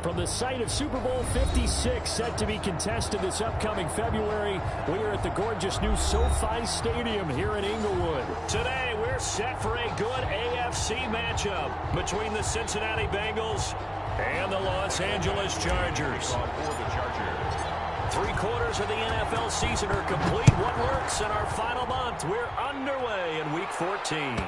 From the site of Super Bowl 56, set to be contested this upcoming February, we are at the gorgeous new SoFi Stadium here in Inglewood. Today, we're set for a good AFC matchup between the Cincinnati Bengals and the Los Angeles Chargers. 3 quarters of the NFL season are complete. What works in our final month? We're underway in Week 14.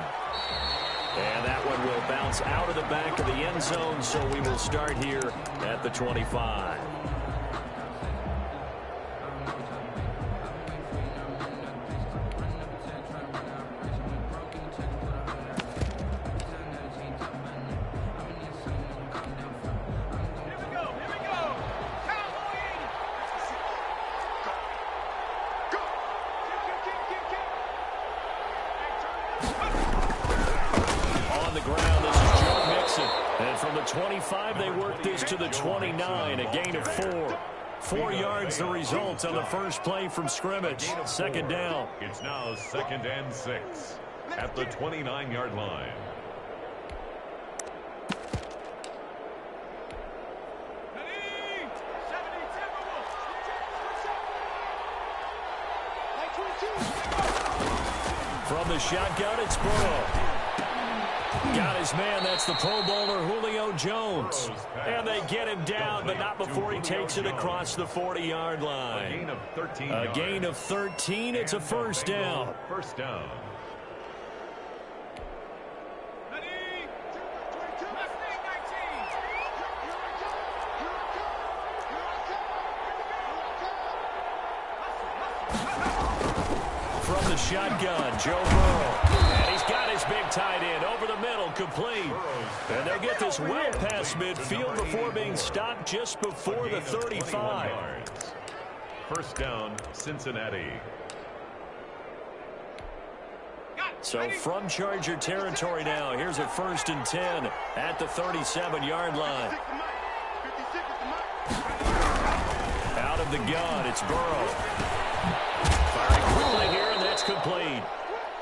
And that one will bounce out of the back of the end zone, so we will start here at the 25. From the 25, they work this to the 29, a gain of 4. 4 yards the result on the first play from scrimmage. Second down. It's now 2nd and 6 at the 29-yard line. From the shotgun, it's Burrow. Got his man. That's the Pro Bowler Julio Jones. And they get him down, but not before he takes it across the 40-yard line. A gain of 13. A gain of 13. It's a first down. First down. From the shotgun, Joe Burrow. And he's got his big tight end over the middle, complete. And they get this well past midfield before being stopped just before the 35. First down, Cincinnati. So from Charger territory now, here's a 1st and 10 at the 37-yard line. Out of the gun, it's Burrow. Firing quickly here, and that's complete.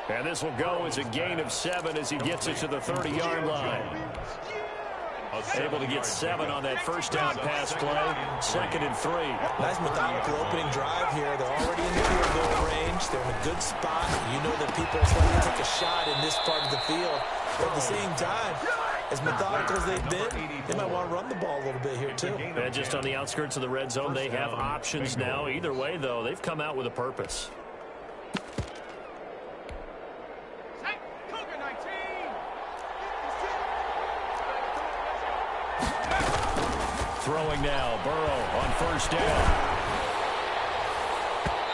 And this will go as a gain of 7 as he gets it to the 30-yard line. Able to get 7 on that first down pass play. 2nd and 3. Nice methodical opening drive here. They're already in the field goal range. They're in a good spot. You know that people are starting to take a shot in this part of the field. But at the same time, as methodical as they've been, they might want to run the ball a little bit here too. And just on the outskirts of the red zone, they have options now. Either way, though, they've come out with a purpose. Throwing now, Burrow on first down.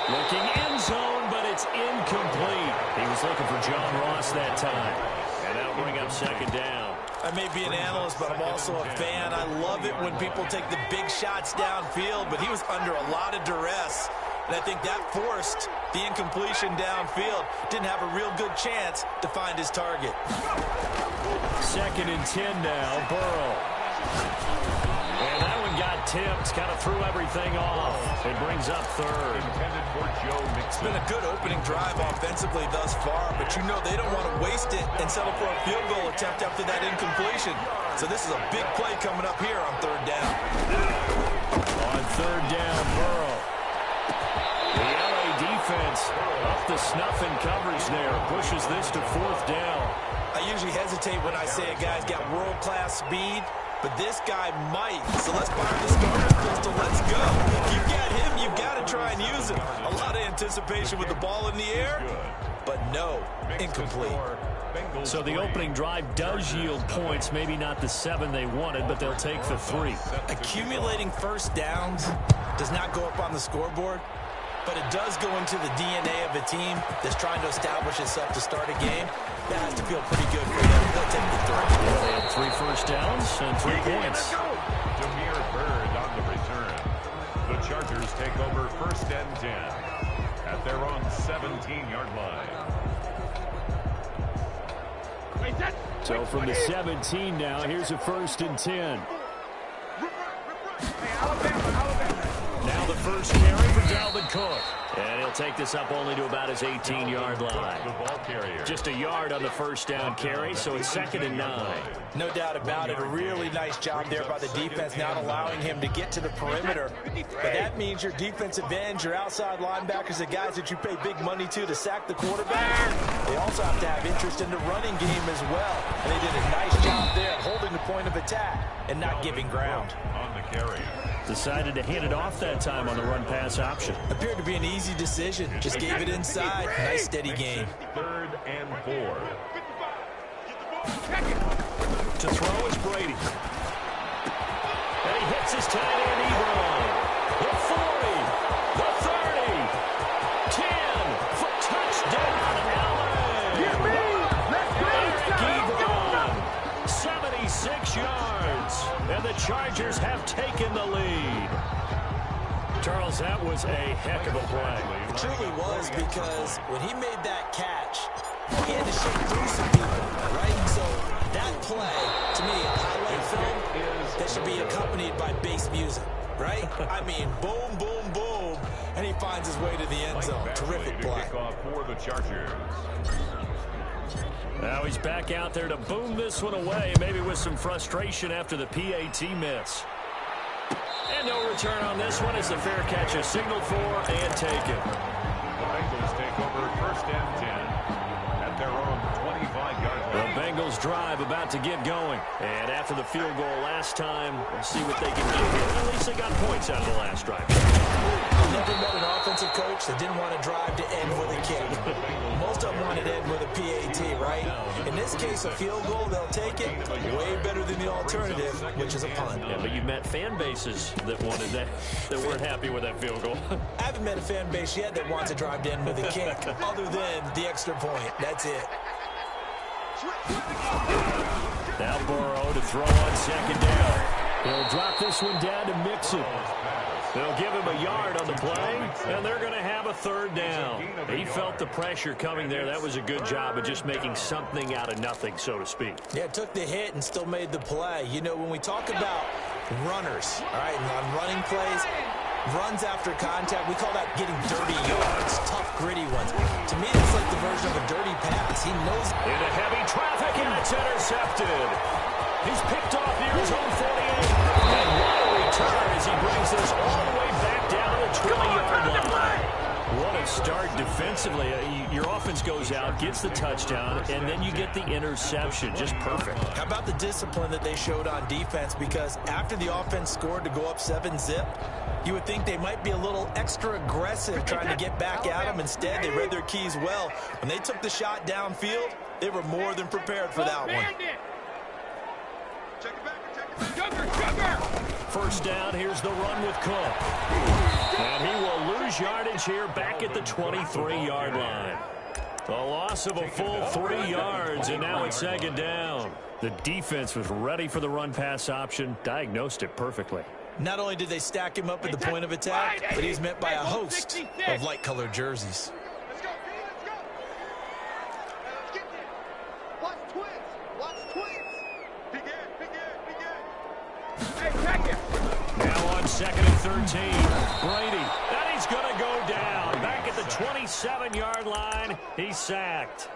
Looking end zone, but it's incomplete. He was looking for John Ross that time. And that'll bring up 2nd down. I may be an analyst, but I'm also a fan. I love it when people take the big shots downfield, but he was under a lot of duress. And I think that forced the incompletion downfield. Didn't have a real good chance to find his target. 2nd and 10 now, Burrow. And that one got tipped, kind of threw everything off. It brings up 3rd. It's been a good opening drive offensively thus far, but you know they don't want to waste it and settle for a field goal attempt after that incompletion. So this is a big play coming up here on 3rd down. On 3rd down, Burrow. The LA defense up the snuff and covers there. Pushes this to 4th down. I usually hesitate when I say a guy's got world-class speed, but this guy might. So let's fire the starter's pistol. Let's go. You got him, you've got to try and use him. A lot of anticipation with the ball in the air, but no, incomplete. So the opening drive does yield points, maybe not the 7 they wanted, but they'll take the 3. Accumulating first downs does not go up on the scoreboard, but it does go into the DNA of a team that's trying to establish itself to start a game. That has to feel pretty good for them. They'll take the 3. Yeah, they had 3 first downs and 3 points. Demir Bird on the return. The Chargers take over 1st and 10 at their own 17-yard line. So from the 17 now, here's a 1st and 10. Now the the first carry for Dalvin Cook. And he'll take this up only to about his 18-yard line. Just a yard on the first down carry, so it's 2nd and 9. No doubt about it. A really nice job there by the defense, not allowing him to get to the perimeter. But that means your defensive ends, your outside linebackers, the guys that you pay big money to sack the quarterback, they also have to have interest in the running game as well. And they did a nice job there holding the point of attack and not giving ground. On the carry. Decided to hand it off that time on the run-pass option. Appeared to be an easy decision. Just gave it inside. Nice steady gain. 3rd and 4. To throw is Brady. And he hits his tight end Ebron. The 40. The 30. 10. For touchdown, Allen. Get me! Let's go! Ebron. 76 yards. And the Chargers have taken the lead. Charles, that was a heck of a play. It truly was, because when he made that catch, he had to shake through some people, right? So that play, to me, highlight film, that should be accompanied by bass music, right? I mean, boom, boom, boom, and he finds his way to the end zone. Terrific play. For the Chargers. Now he's back out there to boom this one away, maybe with some frustration after the PAT miss. And no return on this one as the fair catch is signaled for and taken. The Bengals take over 1st and 10 at their own 25-yard line. The Bengals drive about to get going. And after the field goal last time, we'll see what they can do here. At least they got points out of the last drive. I've never met an offensive coach that didn't want to drive to end with a kick. Most of them wanted to end with a PAT, right? In this case, a field goal, they'll take it. Way better than the alternative, which is a punt. Yeah, but you've met fan bases that wanted that weren't happy with that field goal. I haven't met a fan base yet that wants to drive to end with a kick, other than the extra point. That's it. Now Burrow to throw on 2nd down. He'll drop this one down to Mixon. They'll give him a yard on the play, and they're going to have a 3rd down. He felt the pressure coming there. That was a good job of just making something out of nothing, so to speak. Yeah, took the hit and still made the play. You know, when we talk about runners, all right, and on running plays, runs after contact, we call that getting dirty yards, tough, gritty ones. To me, it's like the version of a dirty pass. He knows. Into heavy traffic, and it's intercepted. He's picked off near his own 48. And what a return as he brings this all the way back down to the 20-yard line. What a start defensively. Your offense goes out, gets the touchdown, and then you get the interception. Just perfect. How about the discipline that they showed on defense? Because after the offense scored to go up 7-zip, you would think they might be a little extra aggressive trying to get back at them. Instead, they read their keys well. When they took the shot downfield, they were more than prepared for that one. First down, here's the run with Cook. And he will lose yardage here back at the 23-yard line. A loss of a full 3 yards, and now it's 2nd down. The defense was ready for the run-pass option, diagnosed it perfectly. Not only did they stack him up at the point of attack, but he's met by a host of light-colored jerseys. Now on 2nd and 13, Brady. And he's going to go down. Back at the 27-yard line, he's sacked.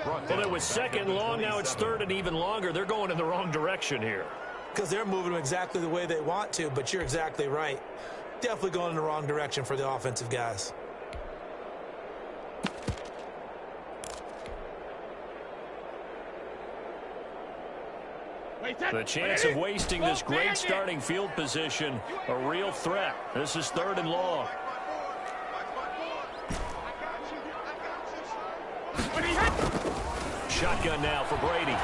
Well, it was 2nd long, now it's 3rd and even longer. They're going in the wrong direction here. Because they're moving them exactly the way they want to, but you're exactly right. Definitely going in the wrong direction for the offensive guys. The chance of wasting this great starting field position, a real threat. This is 3rd and long. Shotgun now for Brady.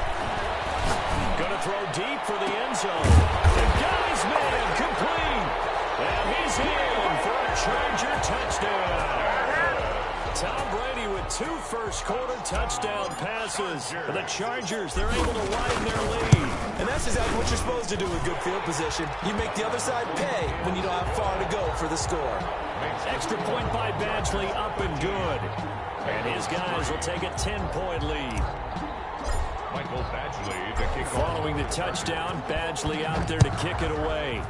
Going to throw deep for the end zone. And got his man complete. And he's in for a Charger touchdown. Tom Brady with 2 first-quarter touchdown passes. For the Chargers, they're able to widen their lead. And that's exactly what you're supposed to do with good field position. You make the other side pay when you don't have far to go for the score. Extra point by Badgley, up and good. And his guys will take a 10-point lead. Michael Badgley to kick off. Following the touchdown, Badgley out there to kick it away.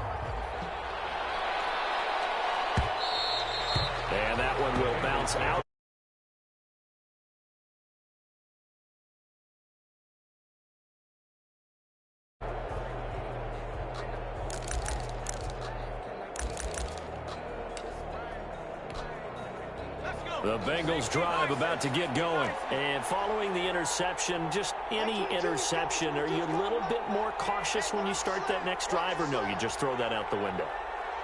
And that one will bounce out. The Bengals drive about to get going. And following the interception, just any interception, are you a little bit more cautious when you start that next drive, or no, you just throw that out the window?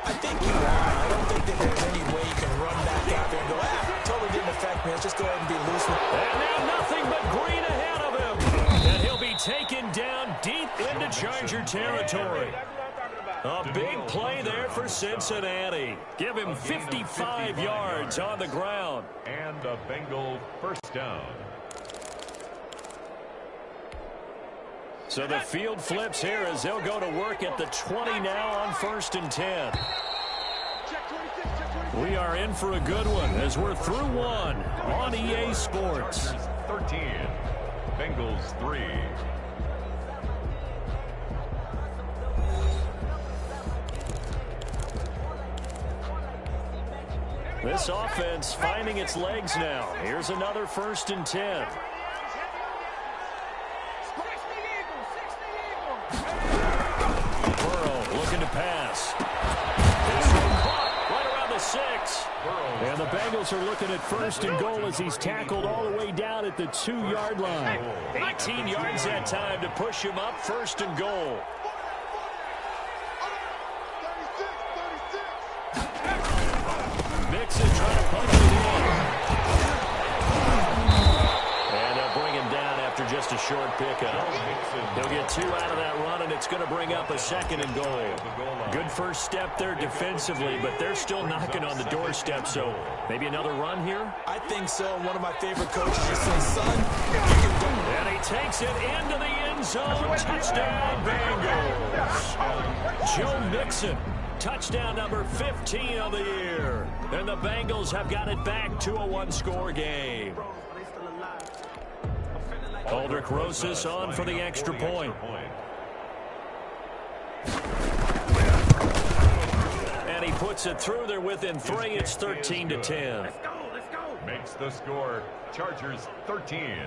I think you are. I don't think that there's any way you can run back out there and go, totally didn't affect me. Let's just go ahead and be loose. And now nothing but green ahead of him. And he'll be taken down deep into Charger territory. A big play there for Cincinnati. Give him 55 yards on the ground. And a Bengal first down. So the field flips here as they'll go to work at the 20 now on 1st and 10. We are in for a good one as we're through one on EA Sports. 13, Bengals 3. This offense finding its legs now. Here's another 1st and 10. Burrow looking to pass. This one caught right around the 6. And the Bengals are looking at 1st and goal as he's tackled all the way down at the 2-yard line. 18 yards that time to push him up 1st and goal. Mixon trying to punch it in. And they'll bring him down after just a short pickup. He'll get 2 out of that run, and it's going to bring up a 2nd and goal. Good first step there defensively, but they're still knocking on the doorstep, so maybe another run here? I think so. One of my favorite coaches just says, son, you can do it. And he takes it into the end zone. Touchdown, Bengals. Joe Mixon. Touchdown number 15 of the year. And the Bengals have got it back to a 1-score game. Aldrich Rosas on for the extra point. And he puts it through. They're within 3. It's 13-10. Let's go. Makes the score. Chargers 13.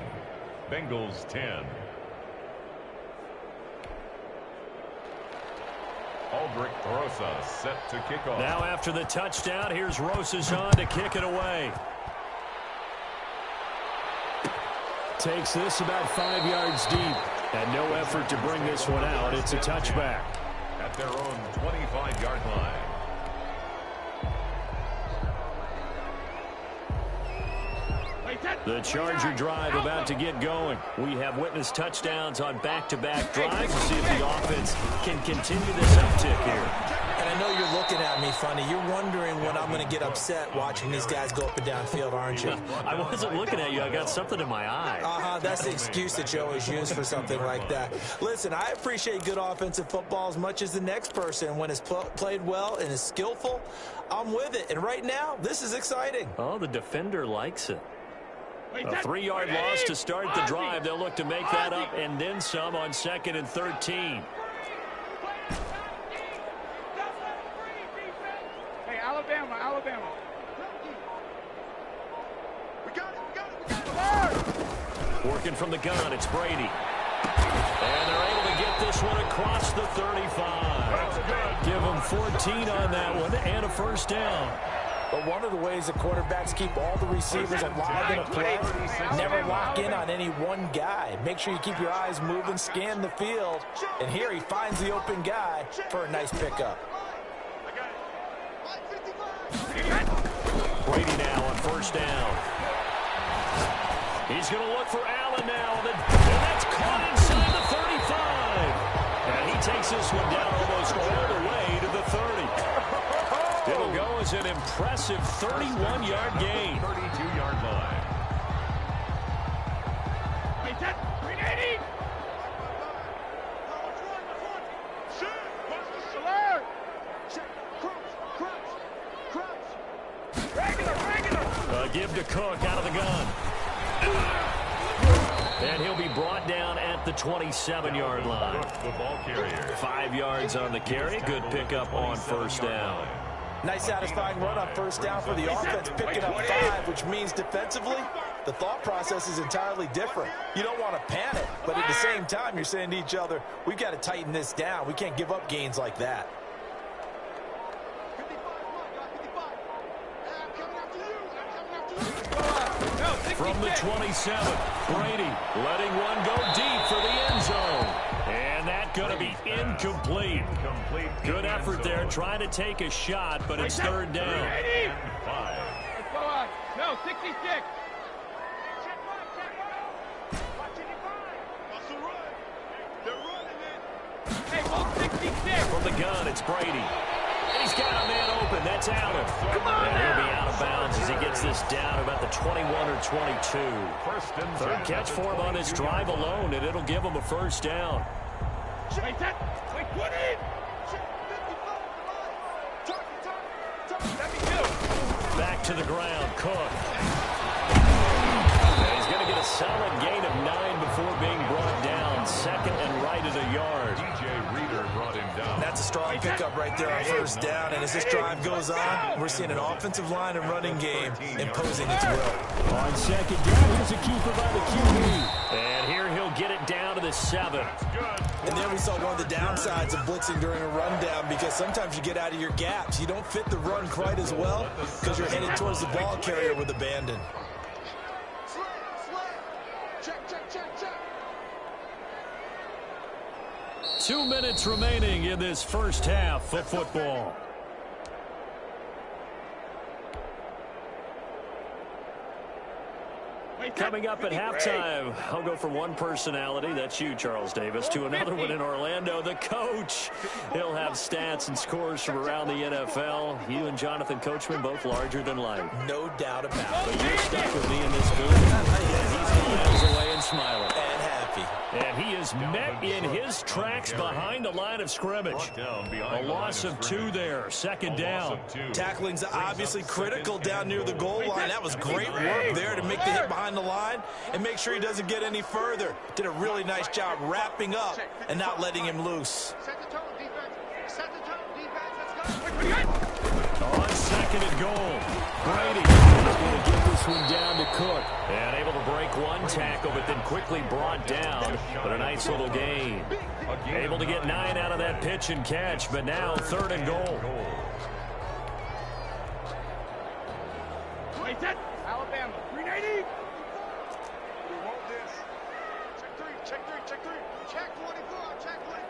Bengals 10. Aldrich Rosas set to kick off. Now after the touchdown, here's Rosas on to kick it away. Takes this about 5 yards deep. And no effort to bring this one out. It's a touchback. At their own 25-yard line. The Charger drive about to get going. We have witnessed touchdowns on back-to-back drives. We'll see if the offense can continue this uptick here. And I know you're looking at me funny. You're wondering when I'm going to get upset watching these guys go up and down field, aren't you? I wasn't looking at you. I got something in my eye. That's the excuse that you always use for something like that. Listen, I appreciate good offensive football as much as the next person. When it's played well and is skillful, I'm with it. And right now, this is exciting. Oh, the defender likes it. A 3-yard loss to start the drive. They'll look to make that up and then some on 2nd and 13. Hey, Alabama. We got it. Working from the gun, it's Brady. And they're able to get this one across the 35. Give them 14 on that one and a first down. But one of the ways that quarterbacks keep all the receivers alive in a play, never lock in on any one guy. Make sure you keep your eyes moving, scan the field. And here he finds the open guy for a nice pickup. Brady now on first down. He's going to look for Allen now. And that's caught inside the 35. And he takes this one down almost all the way to the 30. It'll go as an impressive 31-yard gain. 32-yard line. Give to Cook out of the gun. And he'll be brought down at the 27-yard line. The ball carrier. 5 yards on the carry. Good pickup on first down. Nice satisfying run on first down for the offense, picking up 5, which means defensively, the thought process is entirely different. You don't want to panic, but at the same time, you're saying to each other, we've got to tighten this down. We can't give up gains like that. From the 27, Brady letting one go deep for the end zone. And that going to be incomplete. Good effort there, trying to take a shot, but it's third down. Let's go on. No, 66. Hey, hold 66. From the gun, it's Brady. And he's got a man open. That's Allen. And he'll be out of bounds as he gets this down about the 21 or 22. Third catch for him on this drive alone, and it'll give him a first down. Wait, that. Wait, put it. Back to the ground, Cook. And he's going to get a solid gain of 9 before being brought down. Second and right at a yard. That's a strong pickup right there on first down, and as this drive goes on, we're seeing an offensive line and running game imposing its will. On second down, here's a keeper by the QB. And here he'll get it down to the 7. And there we saw one of the downsides of blitzing during a rundown, because sometimes you get out of your gaps. You don't fit the run quite as well because you're headed towards the ball carrier with abandon. Check. 2 minutes remaining in this first half of football. Coming up at halftime, I'll go from one personality, that's you, Charles Davis, to another one in Orlando, the coach. He'll have stats and scores from around the NFL. You and Jonathan Coachman, both larger than life. No doubt about it. But you're stuck with me in this booth. And he's miles away and smiling. And happy. And he is met in his tracks behind the line of scrimmage. A loss of 2 there, second down. Tackling's obviously critical down near the goal line. That was great work there to make the hit behind the line and make sure he doesn't get any further. Did a really nice job wrapping up and not letting him loose. Set the tone, defense. Set the tone, defense. Let's go. On second and goal, Brady is going to get this one down to Cook. And able to break one tackle, but then quickly brought down. But a nice little gain. Able to get 9 out of that pitch and catch, but now third and goal. Wait, that. Alabama, 380. We want this. Check 3. Check 24. Check 24.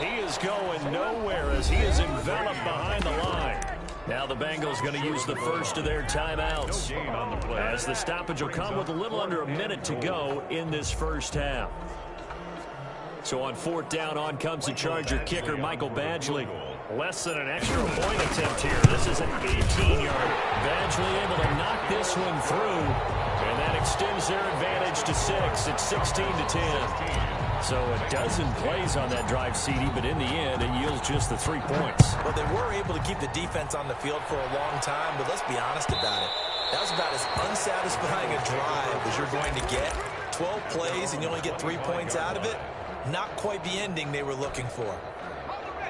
He is going nowhere as he is enveloped behind the line. Now the Bengals going to use the first of their timeouts, as the stoppage will come with a little under a minute to go in this first half. So on fourth down, on comes the Charger kicker, Michael Badgley. Less than an extra point attempt here. This is an 18-yard. Badgley able to knock this one through, and that extends their advantage to 6. It's 16-10. So a dozen plays on that drive, CD, but in the end, it yields just the 3 points. Well, they were able to keep the defense on the field for a long time, but let's be honest about it. That was about as unsatisfying a drive as you're going to get. 12 plays, and you only get 3 points out of it. Not quite the ending they were looking for.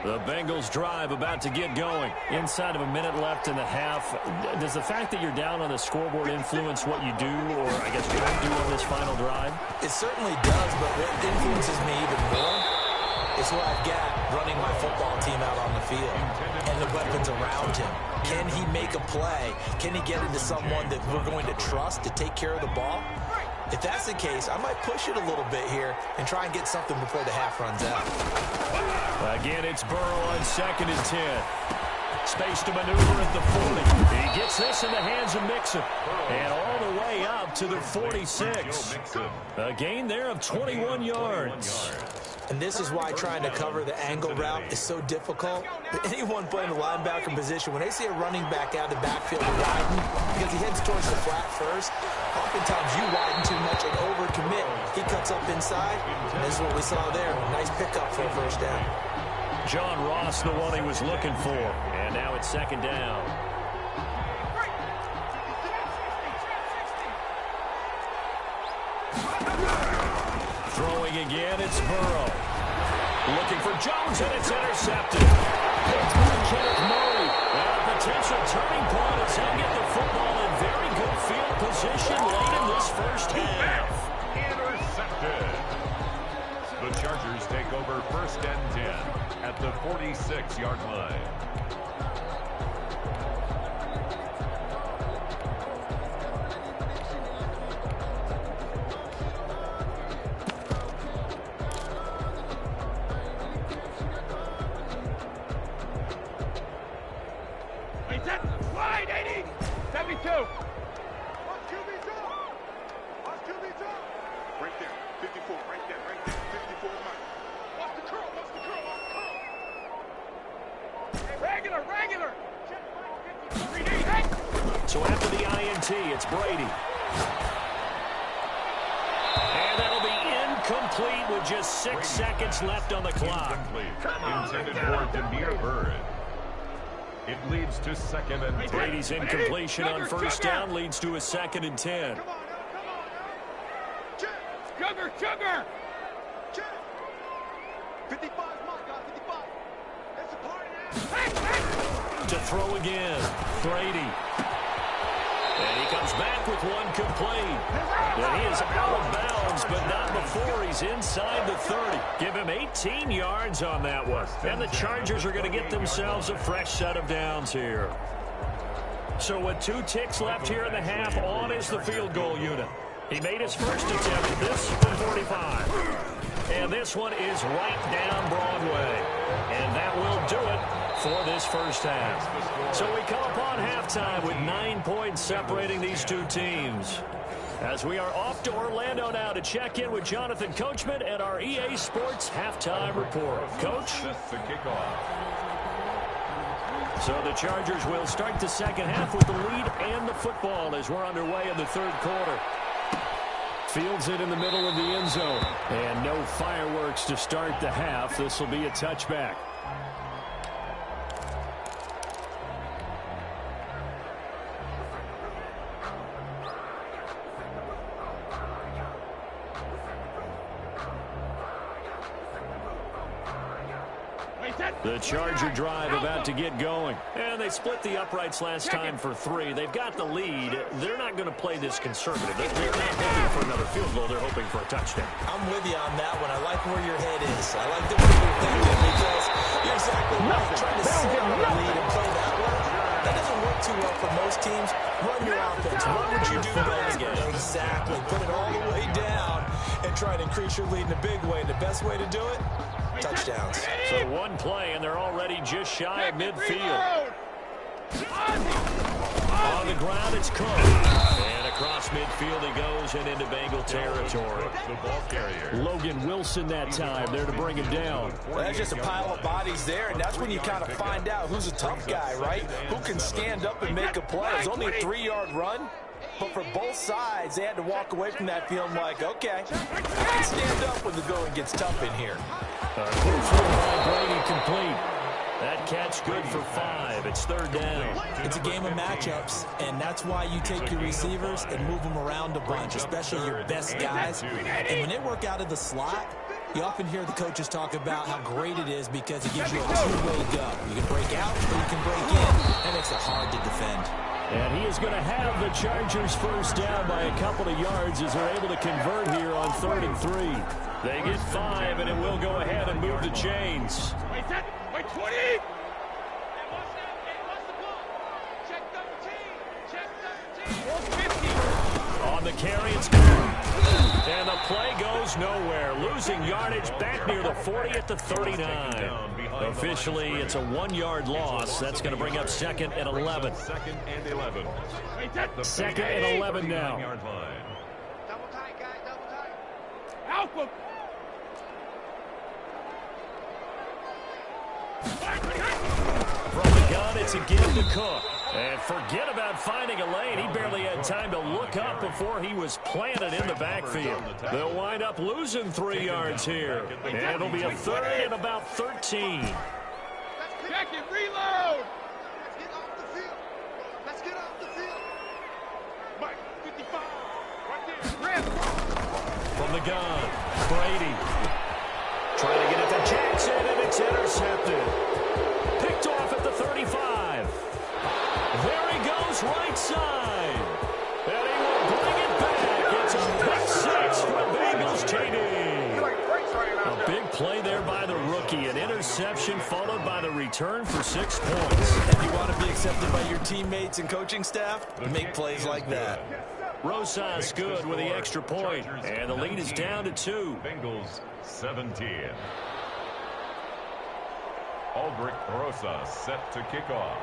The Bengals drive about to get going. Inside of a minute left in the half. Does the fact that you're down on the scoreboard influence what you do, or I guess don't do on this final drive? It certainly does, but what influences me even more is who I've got running my football team out on the field and the weapons around him. Can he make a play? Can he get into someone that we're going to trust to take care of the ball? If that's the case, I might push it a little bit here and try and get something before the half runs out. Again, it's Burrow on second and 10. Space to maneuver at the 40. He gets this in the hands of Mixon. And all the way up to the 46. A gain there of 21 yards. And this is why trying to cover the angle route is so difficult. Anyone playing the linebacker position, when they see a running back out of the backfield widen, because he heads towards the flat first, oftentimes you widen too much and overcommit. He cuts up inside, and this is what we saw there. Nice pickup for a first down. John Ross, the one he was looking for. And now it's second down. Throwing again, it's Burrow. Looking for Jones, and it's intercepted. It's by Kenneth Murray. And a potential turning point as he'll get the football in very good field position late in this first half. Intercepted. The Chargers take over 1st and 10 at the 46-yard line. Wide, 80, 72. Watch QB's up. Watch QB's up. Right there, 54, right there, 54. Watch the curl, watch the curl, watch the curl. Regular. So after the INT, it's Brady. And that'll be incomplete with just 6 seconds left on the clock. Intended for Demir Bird. It leads to 2nd and 10. Brady's incompletion on first down leads to a 2nd and 10. Come on now. Sugar. Check. 55, my God, 55. It's a party now. To throw again, Brady. And he comes back with one complete. And he is out of bounds, but not before he's inside the 30. Give him 18 yards on that one. And the Chargers are going to get themselves a fresh set of downs here. So with 2 ticks left here in the half, on is the field goal unit. He made his first attempt, this from 45. And this one is right down Broadway. And that will do it for this first half. So we come upon halftime with 9 points separating these two teams. As we are off to Orlando now to check in with Jonathan Coachman and our EA Sports halftime report. Coach? Just to kick off. So the Chargers will start the second half with the lead and the football as we're underway in the 3rd quarter. Fields it in the middle of the end zone. And no fireworks to start the half. This will be a touchback. The Charger drive about to get going. And they split the uprights last time for 3. They've got the lead. They're not going to play this conservative. They're not hoping for another field goal. They're hoping for a touchdown. I'm with you on that one. I like where your head is. I like the way you're thinking because you're exactly right. Trying to sit on the lead and play that way, that doesn't work too well for most teams. Run your offense. What would you do best? Exactly. Put it all the way down and try to increase your lead in a big way. And the best way to do it? Touchdowns. So one play, and they're already just shy of midfield. On the ground, it's Cook. And across midfield he goes and into Bengal territory. The ball carrier. Logan Wilson that time there to bring him down. Well, that's just a pile of bodies there, and that's when you kind of find out who's a tough guy, right? Who can stand up and make a play. It's only a 3-yard run, but for both sides, they had to walk away from that feeling like, okay, I can stand up when the going gets tough in here. Quick throw by Brady complete. That catch good for 5. It's 3rd down. It's a game of matchups, and that's why you take your receivers and move them around a bunch, especially your best guys. And when they work out of the slot, you often hear the coaches talk about how great it is because it gives you a two-way go. You can break out or you can break in. That makes it hard to defend. And he is going to have the Chargers first down by a couple of yards as they're able to convert here on 3rd and 3. They get 5, and it will go ahead and move the chains. Wait 20. Check 13. Check 13. On the carry, it's good. And the play goes nowhere. Losing yardage back near the 40 at the 39. Officially, it's a 1-yard loss. That's going to bring up 2nd and 11. 2nd and 11. 2nd and 11 now. Double tight, guys, double tight. Alpha. From the gun, it's again to Cook. And forget about finding a lane. He barely had time to look up before he was planted in the backfield. They'll wind up losing 3 yards here. And it'll be a 3rd and about 13. Check it, reload. Let's get off the field. Let's get off the field. Mike, 55. Right there. Rip. From the gun, Brady. Trying to get it to Jackson. It's intercepted. Picked off at the 35. There he goes, right side. And he will bring it back. It's a pick six from Bengals TD. A big play there by the rookie. An interception followed by the return for 6 points. If you want to be accepted by your teammates and coaching staff, make plays like that. Rosas good with the extra point. And the lead is down to 2. Bengals 17. Aldrich Rosas set to kick off.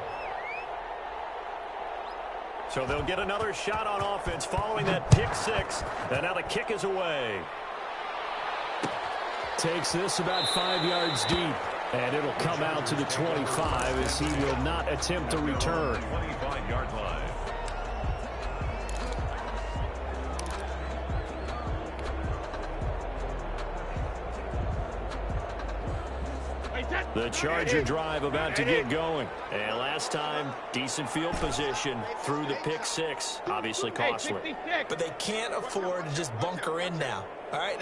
So they'll get another shot on offense following that pick six. And now the kick is away. Takes this about 5 yards deep. And it'll come out to the 25 as he will not attempt to return. 25-yard line. The Charger drive about to get going. And last time, decent field position through the pick six. Obviously costly. But they can't afford to just bunker in now. All right,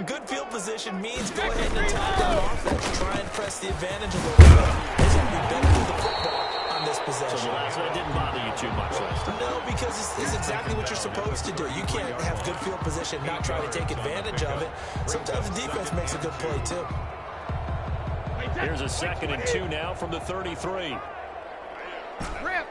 good field position means go ahead and attack that offense. Try and press the advantage a little bit. They should be better with the football on this possession. So the last one didn't bother you too much last time? No, because it's exactly what you're supposed to do. You can't have good field position, not try to take advantage of it. Sometimes the defense makes a good play, too. Here's a 2nd and 2 now from the 33. Rip.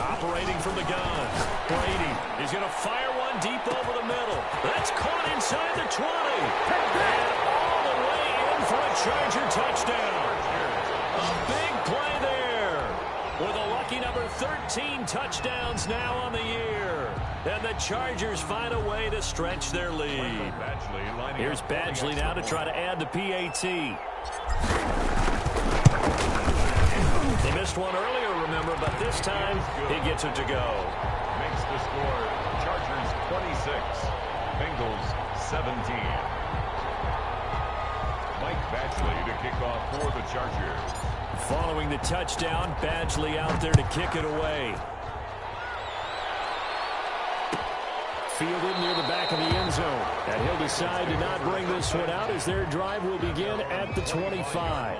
Operating from the gun. Brady is going to fire one deep over the middle. That's caught inside the 20. And all the way in for a Charger touchdown. A big play there. With a lucky number 13 touchdowns now on the year. And the Chargers find a way to stretch their lead. Here's Badgley now to try to add the PAT. They missed one earlier, remember, but this time he gets it to go. Makes the score Chargers 26, Bengals 17. Mike Badgley to kick off for the Chargers. Following the touchdown, Badgley out there to kick it away. Fielded near the back of the end zone. And he'll decide to not bring this one out as their drive will begin at the 25.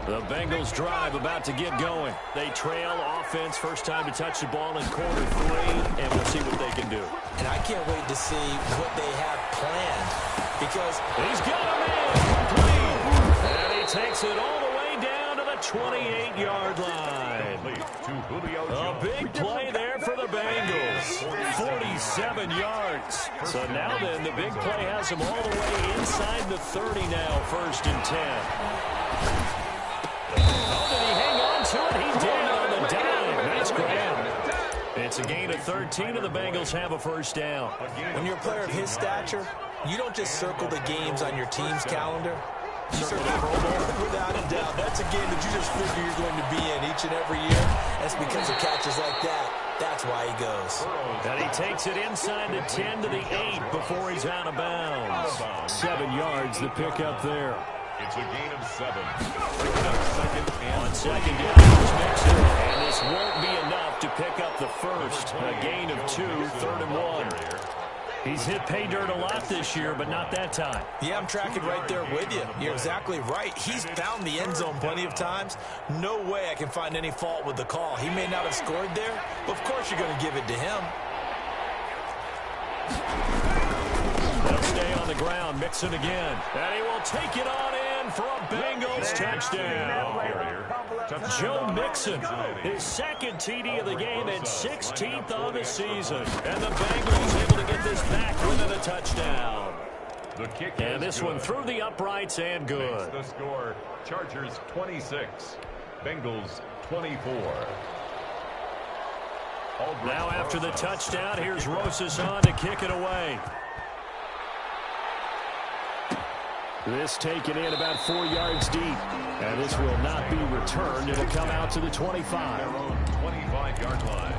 The Bengals drive about to get going. They trail offense, first time to touch the ball in quarter 3, and we'll see what they can do. And I can't wait to see what they have planned because he's got him in, complete, and he takes it all the way down to the 28-yard line. A big play there for the Bengals, 47 yards. So now then, the big play has him all the way inside the 30 now, 1st and 10. To it. He did on the dime. Nice grab. It's a gain of 13, and the Bengals have a first down. When you're a player of his stature, you don't just circle the games on your team's calendar. You circle the Pro Bowl without a doubt. That's a game that you just figure you're going to be in each and every year. That's because of catches like that. That's why he goes. And he takes it inside the 10 to the 8 before he's out of bounds. 7 yards, the pickup there. It's a gain of 7. On second down, and this won't be enough to pick up the first. A gain of 2, 3rd and 1. He's hit pay dirt a lot this year, but not that time. Yeah, I'm tracking right there with you. You're exactly right. He's found the end zone plenty of times. No way I can find any fault with the call. He may not have scored there, but of course you're going to give it to him. They'll stay on the ground, Mixon again. And he will take it on in for a Bengals touchdown. Joe Mixon, his 2nd TD of the game and 16th on the season. And the Bengals able to get this back within a touchdown. And this one through the uprights and good. The score, Chargers 26, Bengals 24. Now after the touchdown, here's Rosas on to kick it away. This taken in about 4 yards deep. And this will not be returned. It'll come out to the 25. Their own 25-yard line.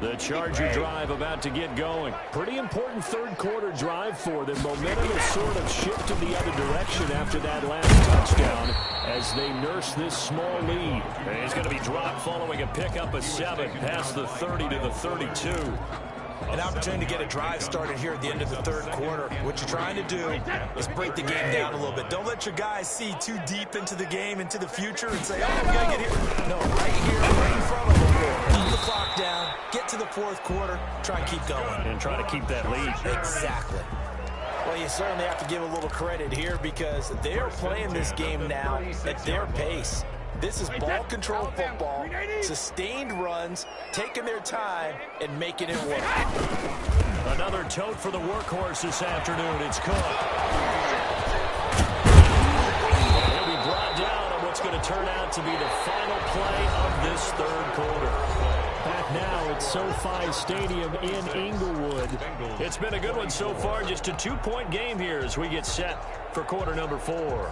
The Charger drive about to get going. Pretty important third quarter drive for them. Momentum has sort of shifted the other direction after that last touchdown as they nurse this small lead. And he's going to be dropped following a pickup of 7 past the 30 to the 32. An opportunity to get a drive started here at the end of the third quarter. What you're trying to do is break the game down a little bit. Don't let your guys see too deep into the game, into the future, and say, oh, we got to get here. No, right here, right in front of them. Keep the clock down, get to the fourth quarter, try and keep going. And try to keep that lead. Exactly. Well, you certainly have to give a little credit here because they're playing this game now at their pace. This is ball control football, sustained runs, taking their time, and making it work. Another tote for the workhorse this afternoon. It's Cook. He'll be brought down on what's going to turn out to be the final play of this third quarter. Back now at SoFi Stadium in Inglewood. It's been a good one so far. Just a 2-point game here as we get set for quarter number 4.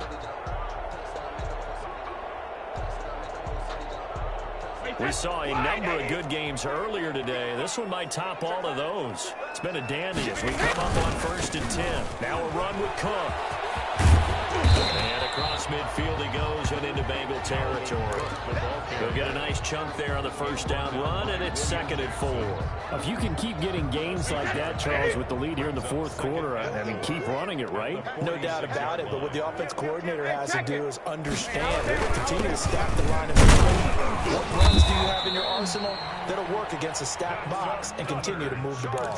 We saw a number of good games earlier today. This one might top all of those. It's been a dandy as we come up on 1st and 10. Now a run with Cook. And across midfield he goes and into Bengal territory. He'll get a nice chunk there on the first down run, and it's 2nd and 4. If you can keep getting gains like that, Charles, with the lead here in the fourth quarter, I mean, keep running it, right? No doubt about it, but what the offense coordinator has to do is understand they're going to continue to stack the line of midfield. What runs do you have in your arsenal that'll work against a stacked box and continue to move the ball?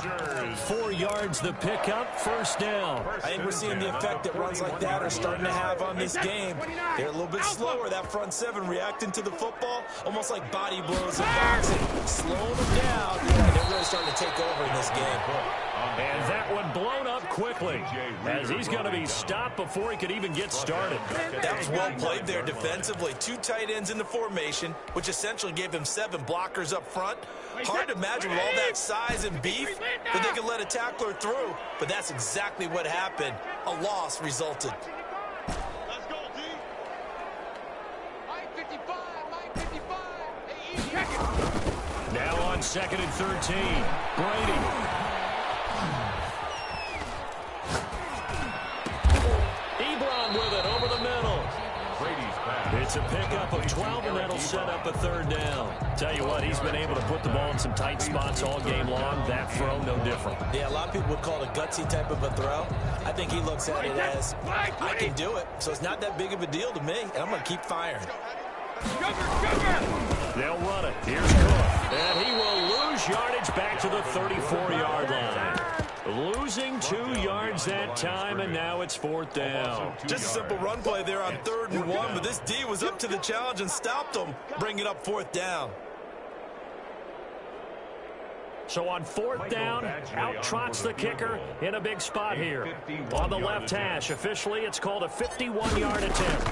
4 yards the pickup, first down. I think we're seeing the effect that runs like that are starting to have on this game. They're a little bit slower, that front 7 reacting to the football, almost like body blows in boxing, slowing them down, and they're really starting to take over in this game. And that one blown up quickly as he's going to be stopped before he could even get started. That was well played there defensively. 2 tight ends in the formation, which essentially gave him 7 blockers up front. Hard to imagine with all that size and beef that they could let a tackler through, but that's exactly what happened. A loss resulted. Let's go, D. Mike 55, Mike 55. Hey, easy. Check it. Now on 2nd and 13. Brady. Ebron with it over the middle. It's a pickup of 12, and that'll set up a 3rd down. Tell you what, he's been able to put the ball in some tight spots all game long. That throw, no different. Yeah, a lot of people would call it a gutsy type of a throw. I think he looks at it as, I can do it, so it's not that big of a deal to me, and I'm going to keep firing. They'll run it. Here's Cook. And he will lose yardage back to the 34-yard line. Losing 2 yards that time, and now it's 4th down. Just a simple run play there on 3rd and 1, but this D was up to the challenge and stopped him, bringing up 4th down. So on 4th down, out trots the kicker in a big spot here. On the left hash, officially it's called a 51-yard attempt.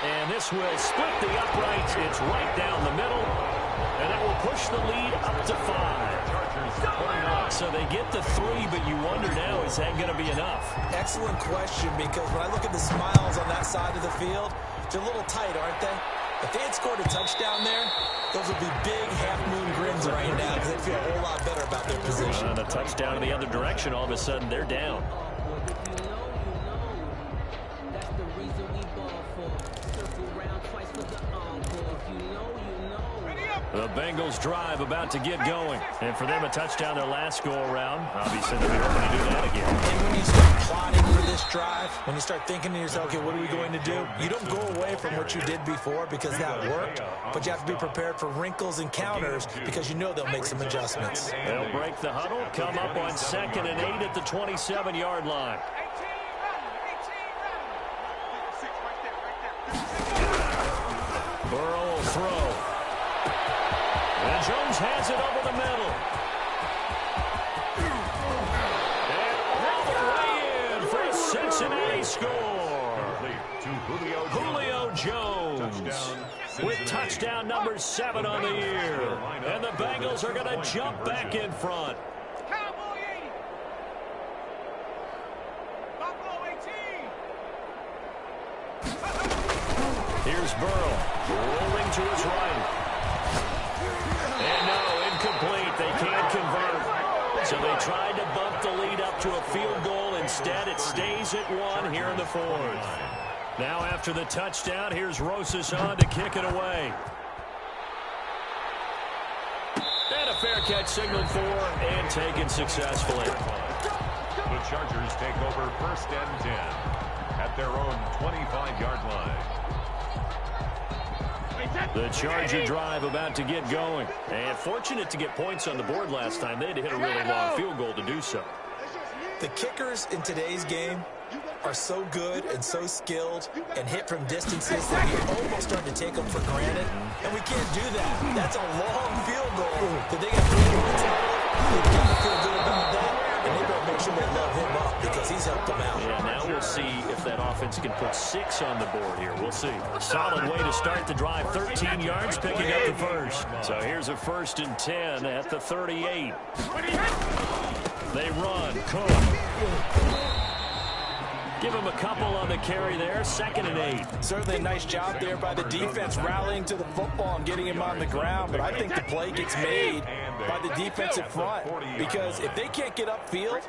And this will split the uprights. It's right down the middle, and it will push the lead up to 5. So they get the 3, but you wonder now, is that going to be enough? Excellent question, because when I look at the smiles on that side of the field, they're a little tight, aren't they? If they had scored a touchdown there, those would be big half-moon grins right now because they'd feel a whole lot better about their position. And a touchdown in the other direction, all of a sudden they're down. The Bengals drive about to get going. And for them, a touchdown their last go-around. Obviously, they'll be hoping to do that again. And when you start plotting for this drive, when you start thinking to yourself, okay, what are we going to do? You don't go away from what you did before because that worked, but you have to be prepared for wrinkles and counters because you know they'll make some adjustments. They'll break the huddle, come up on 2nd and 8 at the 27-yard line. Burrow will throw. And Jones has it over the middle. And all the way in for a Cincinnati score. Julio Jones with touchdown number 7 on the year. And the Bengals are going to jump back in front. Here's Burrow, rolling to his right. Instead, it stays at 1 here in the fourth. Now after the touchdown, here's Rosas on to kick it away. And a fair catch signaled for and taken successfully. The Chargers take over 1st and 10 at their own 25-yard line. The Charger drive about to get going. And fortunate to get points on the board last time. They had to hit a really long field goal to do so. The kickers in today's game are so good and so skilled and hit from distances that we almost start to take them for granted. And we can't do that. That's a long field goal that they got 3 points out of. They've got to feel good about that. And they better make sure they love him up because he's helped them out. Yeah, now we'll see if that offense can put 6 on the board here. We'll see. Solid way to start the drive. 13 yards, picking up the first. So here's a 1st and 10 at the 38. They run. Cook. Give him a couple on the carry there. 2nd and 8. Certainly a nice job there by the defense rallying to the football and getting him on the ground. But I think the play gets made by the defensive front because if they can't get upfield,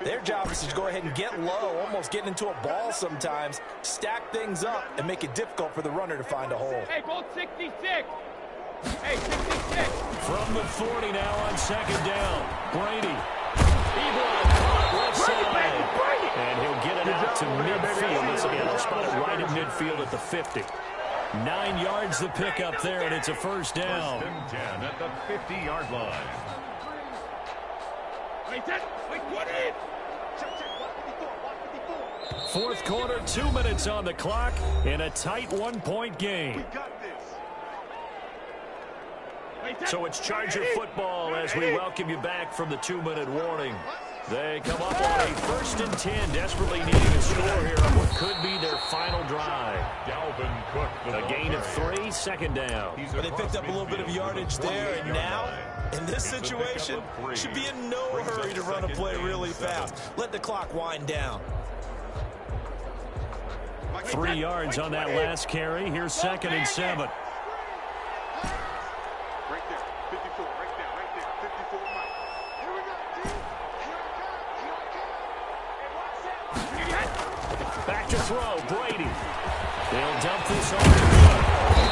their job is to go ahead and get low, almost getting into a ball sometimes, stack things up, and make it difficult for the runner to find a hole. Hey, ball 66. Hey, 66. From the 40 now on 2nd down. Brady. Ebron caught left side. And he'll get it out to midfield. Once again, I'll spot it right at midfield at the 50. 9 yards the pickup there, and it's a 1st down. 1st and 10 at the 50-yard line. Fourth quarter, 2 minutes on the clock in a tight 1-point game. So it's Charger football as we welcome you back from the 2-minute warning. They come up on a 1st and 10, desperately needing a score here on what could be their final drive. Dalvin Cook, A gain of 3, 2nd down. But they picked up a little bit of yardage there, and now, in this situation, should be in no hurry to run a play really fast. Let the clock wind down. 3 yards on that last carry. Here's 2nd and 7. Right there, 54, right there, 54, Mike. Here we go, Back to throw, Brady. They'll dump this on to Cook.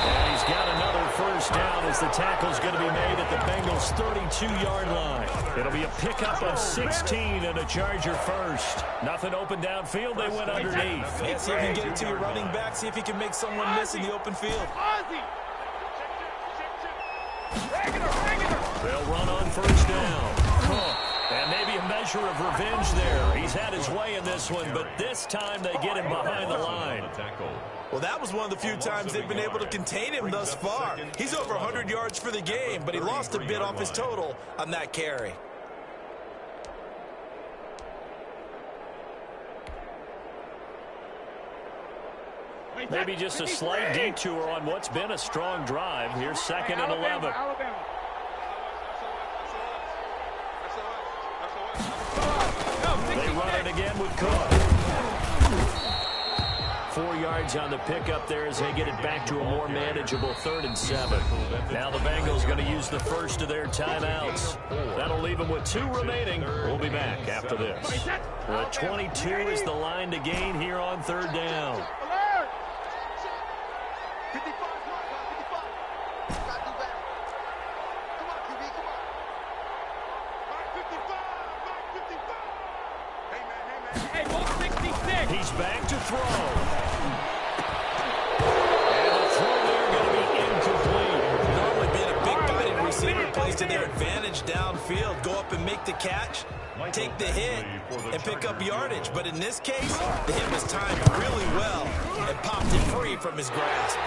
And he's got another 1st down as the tackle's going to be made at the Bengals' 32-yard line. It'll be a pickup of 16 and a Charger 1st. Nothing open downfield. They went underneath. Yeah, see if you can get it to your running back. See if you can make someone miss in the open field. They'll run on 1st down. Cook. And maybe a measure of revenge there. He's had his way in this one, but this time they get him behind the line. Well, that was one of the few times they've been able to contain him thus far. He's over 100 yards for the game, but he lost a bit off his total on that carry. Maybe just a slight detour on what's been a strong drive. Here's 2nd and 11. They run it again with Cook. 4 yards on the pickup there as they get it back to a more manageable 3rd and 7. Now the Bengals going to use the first of their timeouts. That'll leave them with 2 remaining. We'll be back after this. The 22 is the line to gain here on 3rd down. 55, 55. Gotta do better. Come on, QB, come on. Mark 55, Mark 55. Hey, ball 66. He's back to throw. And the throw there going to be incomplete. Normally being a big-bodied receiver plays to their advantage downfield. Go up and make the catch, take the hit, and pick up yardage. But in this case, the hit was timed really well and popped it free from his grasp.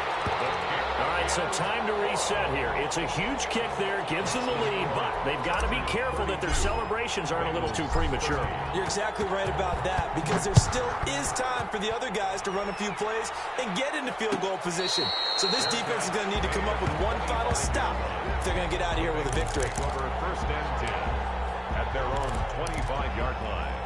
All right, so time to reset here. It's a huge kick there, gives them the lead, but they've got to be careful that their celebrations aren't a little too premature. You're exactly right about that because there still is time for the other guys to run a few plays and get into field goal position. So this defense is going to need to come up with one final stop if they're going to get out of here with a victory. Over 1st and 10 at their own 25-yard line.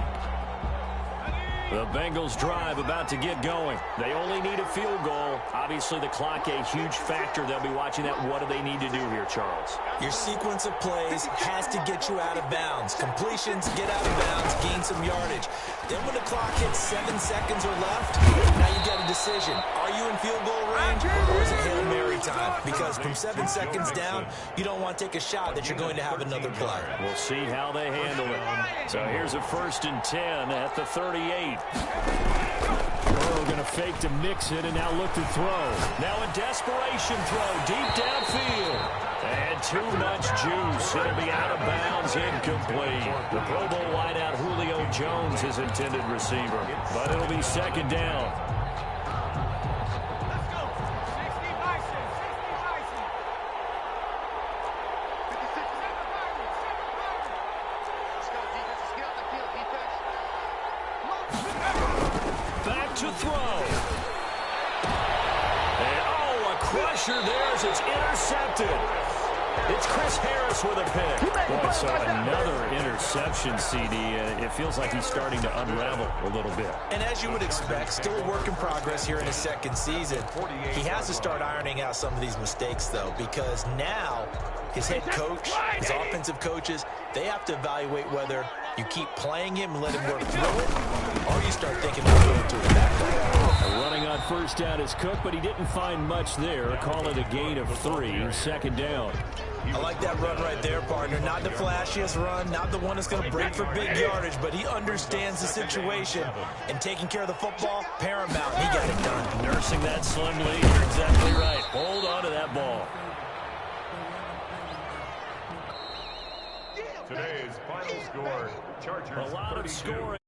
The Bengals drive about to get going. They only need a field goal. Obviously, the clock a huge factor. They'll be watching that. What do they need to do here, Charles? Your sequence of plays has to get you out of bounds. Completions, get out of bounds, gain some yardage. Then when the clock hits 7 seconds or left, now you got a decision. Are you in field goal range or is it Hail Mary time? Because from 7 seconds down, you don't want to take a shot that you're going to have another play. We'll see how they handle it. So here's a 1st and 10 at the 38. Burrow going to fake to mix it and now look to throw. Now a desperation throw deep downfield. And too much juice. It'll be out of bounds, incomplete. The Pro Bowl wideout Julio Jones is intended receiver. But it'll be 2nd down. To throw. And oh, a crusher there as it's intercepted. It's Chris Harris with a pick. Boy, so another interception, CD. It feels like he's starting to unravel a little bit. And as you would expect, still a work in progress here in his 2nd season. He has to start ironing out some of these mistakes, though, because now his head coach, his offensive coaches, they have to evaluate whether you keep playing him and let him work through it, or you start thinking about going to a backup. Running on 1st down is Cook, but he didn't find much there. Call it a gain of 3, 2nd down. I like that run right there, partner. Not the flashiest run, not the one that's going to break for big yardage, but he understands the situation, and taking care of the football, paramount. He got it done. Nursing that slim lead. You're exactly right. Hold on to that ball. Today's final score, Chargers a lot of 32. scoring.